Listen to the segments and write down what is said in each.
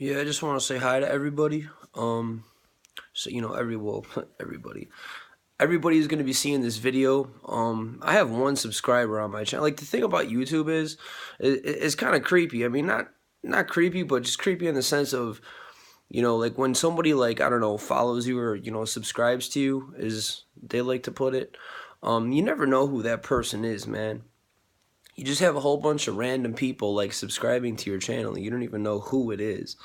Yeah, I just want to say hi to everybody. So everybody, everybody's gonna be seeing this video. I have one subscriber on my channel. Like the thing about YouTube is, it's kind of creepy. I mean, not creepy, but just creepy in the sense of, like when somebody like I don't know follows you or subscribes to you, is they like to put it. You never know who that person is, man. You just have a whole bunch of random people like subscribing to your channel. You don't even know who it is.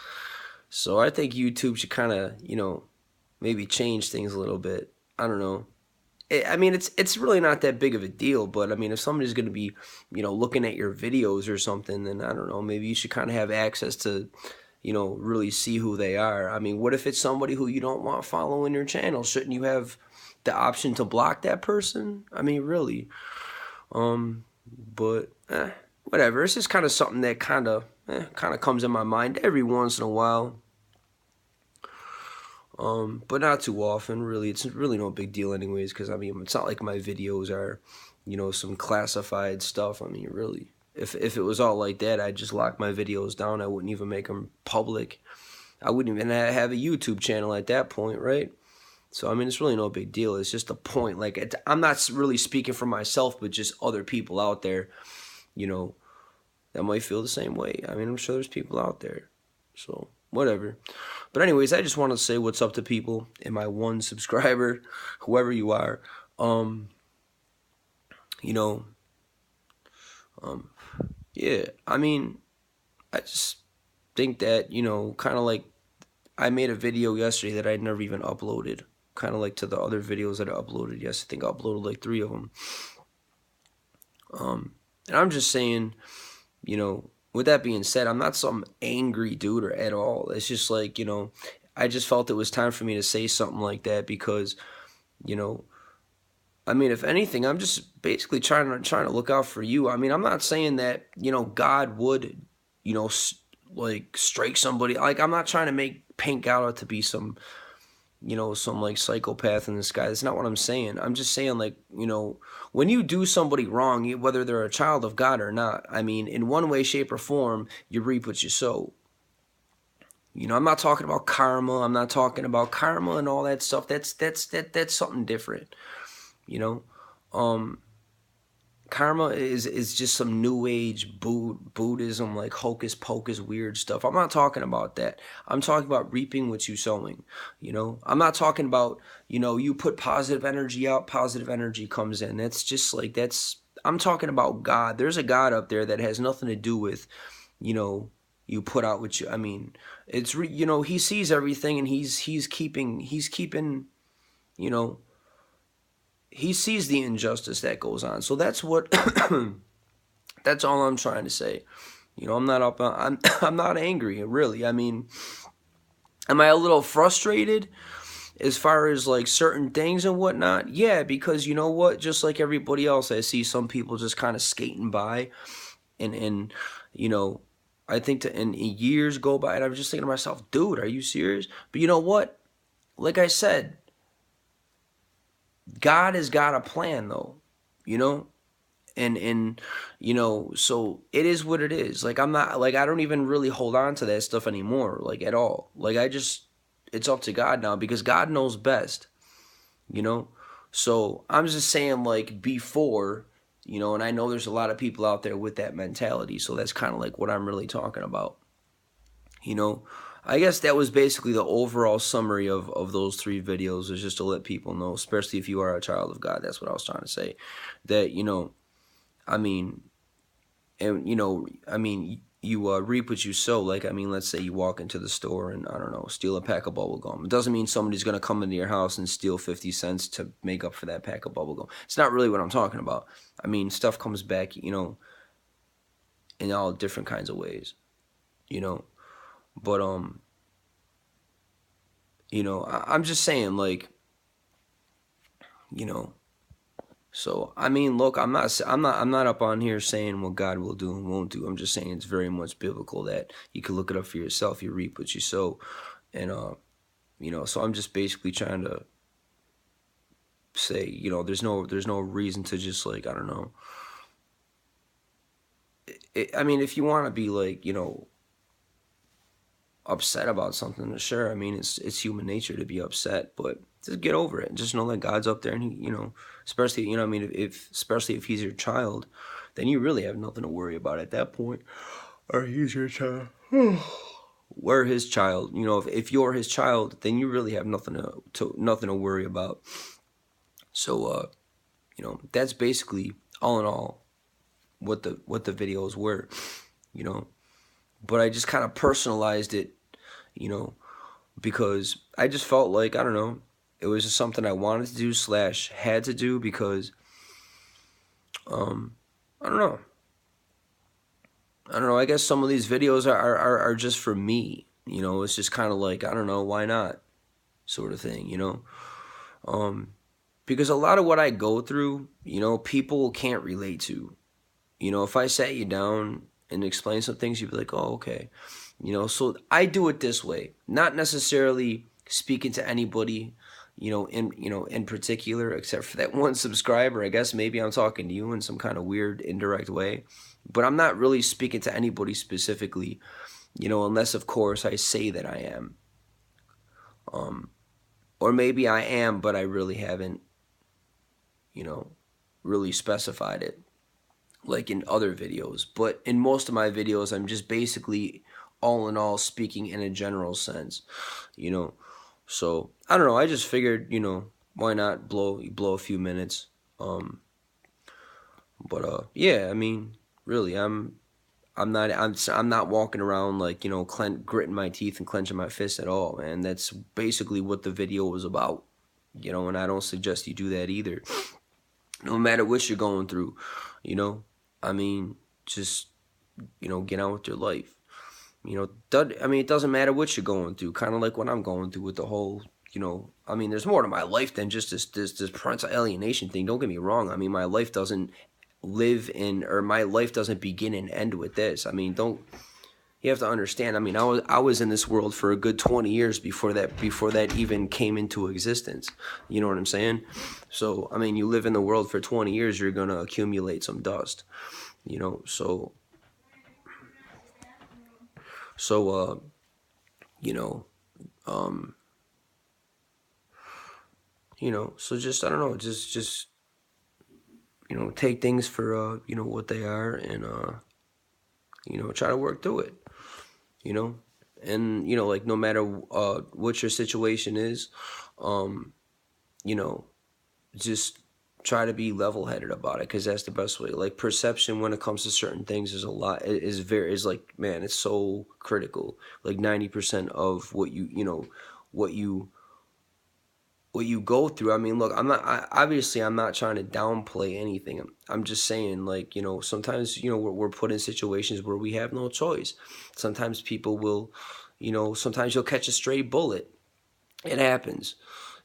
So I think YouTube should kind of, maybe change things a little bit. I don't know. I mean, it's really not that big of a deal, but I mean, if somebody's going to be, looking at your videos or something, then I don't know, maybe you should kind of have access to, really see who they are. I mean, what if it's somebody who you don't want following your channel? Shouldn't you have the option to block that person? I mean, really. But whatever. It's just kind of something that kind of comes in my mind every once in a while. But not too often, really. It's really no big deal anyways, because, I mean, it's not like my videos are, some classified stuff. I mean, really. If it was all like that, I'd just lock my videos down. I wouldn't even make them public. I wouldn't even have a YouTube channel at that point, right? So, I mean, it's really no big deal. It's just a point. Like, I'm not really speaking for myself, but just other people out there, you know, that might feel the same way. I mean, I'm sure there's people out there. So, whatever. But anyways, I just want to say what's up to people and my one subscriber, whoever you are. You know, um, yeah, I mean, I just think that, kind of like I made a video yesterday that I never even uploaded. Kind of like to the other videos that I uploaded. Yes, I think I uploaded like 3 of them. And I'm just saying, with that being said, I'm not some angry dude or at all. It's just like, I just felt it was time for me to say something like that because, you know, I mean, if anything, I'm just basically trying to look out for you. I mean, I'm not saying that, God would, like strike somebody. Like, I'm not trying to paint God out to be some like psychopath in the sky. That's not what I'm saying. I'm just saying, like, when you do somebody wrong, whether they're a child of God or not, I mean, in one way, shape, or form, you reap what you sow. I'm not talking about karma. I'm not talking about karma and all that stuff. That's something different. You know, um, karma is just some new age Buddhism, like hocus pocus weird stuff. I'm not talking about that. I'm talking about reaping what you sowing. I'm not talking about, you put positive energy out, positive energy comes in. That's just like, I'm talking about God. There's a God up there that has nothing to do with, you know you put out what you, I mean, he sees everything, and he's keeping, you know he sees the injustice that goes on. So that's what that's all I'm trying to say. I'm not up. I'm not angry, really. I mean, am I a little frustrated as far as like certain things and whatnot? Yeah, because you know what? Just like everybody else, I see some people just kind of skating by, and you know, I think and years go by, and I'm just thinking to myself, dude, are you serious? But you know what? Like I said, God has got a plan, though. You know, and so it is what it is. Like, I'm not, like, I don't even really hold on to that stuff anymore, like, at all. Like, it's up to God now, because God knows best. you know so I'm just saying, like, before, and I know there's a lot of people out there with that mentality, so that's kind of like what I'm really talking about. you know I guess that was basically the overall summary of those 3 videos, is just to let people know, especially if you are a child of God. That's what I was trying to say. That, I mean, you reap what you sow. Like, I mean, let's say you walk into the store and, I don't know, steal a pack of bubble gum. It doesn't mean somebody's going to come into your house and steal 50 cents to make up for that pack of bubble gum. It's not really what I'm talking about. I mean, stuff comes back, in all different kinds of ways, you know. But I'm just saying, like, you know, so, I mean, look, I'm not up on here saying what God will do and won't do. I'm just saying it's very much biblical that you can look it up for yourself. You reap what you sow, and so I'm just basically trying to say, there's no reason to just, like, I don't know. I mean, if you want to be like, upset about something, sure. I mean, it's human nature to be upset, but just get over it. Just know that God's up there, and he, especially, I mean, if especially if he's your child, then you really have nothing to worry about at that point. Or he's your child. We're his child. If you're his child, then you really have nothing to worry about. So, that's basically all in all what the videos were, But I just kind of personalized it, because I just felt like, I don't know, it was just something I wanted to do / had to do because, I don't know. I guess some of these videos are just for me, It's just kind of like, I don't know, why not, sort of thing, Because a lot of what I go through, people can't relate to. If I sat you down and explained some things, you'd be like, oh, okay. So I do it this way, not necessarily speaking to anybody, in particular, except for that one subscriber. I guess maybe I'm talking to you in some kind of weird, indirect way. But I'm not really speaking to anybody specifically, unless, of course, I say that I am. Or maybe I am, but I really haven't, really specified it, like in other videos. But in most of my videos, I'm just basically, all in all, speaking in a general sense, So, I don't know, I just figured, why not blow a few minutes. Yeah, I mean, really, I'm not walking around like, gritting my teeth and clenching my fists at all, man. That's basically what the video was about, and I don't suggest you do that either. No matter what you're going through, I mean, just, get on with your life. I mean, it doesn't matter what you're going through, kind of like what I'm going through with the whole, I mean, there's more to my life than just this parental alienation thing. Don't get me wrong. I mean, my life doesn't my life doesn't begin and end with this. I mean, you have to understand. I mean, I was in this world for a good 20 years before that even came into existence. You know what I'm saying? So, I mean, you live in the world for 20 years, you're going to accumulate some dust, so, so just, I don't know, just, take things for, what they are, and, try to work through it, and, like, no matter, what your situation is, you know, just try to be level-headed about it, because that's the best way. Like, perception when it comes to certain things is like, man, it's so critical. Like 90% of what you go through. I mean, look, obviously I'm not trying to downplay anything. I'm just saying, like, sometimes, we're put in situations where we have no choice. Sometimes people will, sometimes you'll catch a stray bullet. It happens,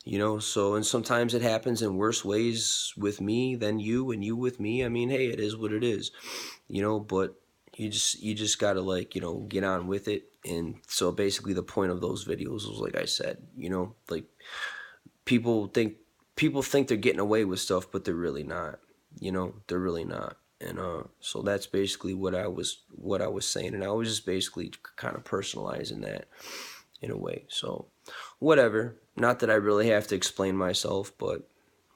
so, and sometimes it happens in worse ways with me than you, and you with me. I mean, hey, it is what it is, but you just gotta, like, get on with it. And so basically the point of those videos was, like I said, like, people think they're getting away with stuff, but they're really not. They're really not. And so that's basically what I was saying, and I was just basically kind of personalizing that in a way. So whatever. Not that I really have to explain myself, but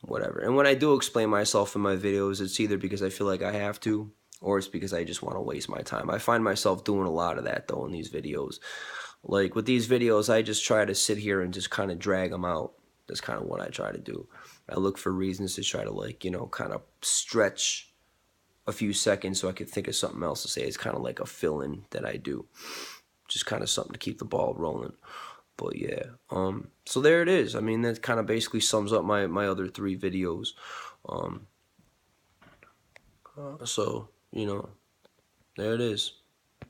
whatever. And when I do explain myself in my videos, it's either because I feel like I have to, or it's because I just want to waste my time. I find myself doing a lot of that, though, in these videos. Like, with these videos, I just try to sit here and just kind of drag them out. That's kind of what I try to do. I look for reasons to try to, like, kind of stretch a few seconds so I could think of something else to say. It's kind of like a fill-in that I do. Just kind of something to keep the ball rolling. But yeah, so there it is. I mean, that kind of basically sums up my other 3 videos. So, there it is.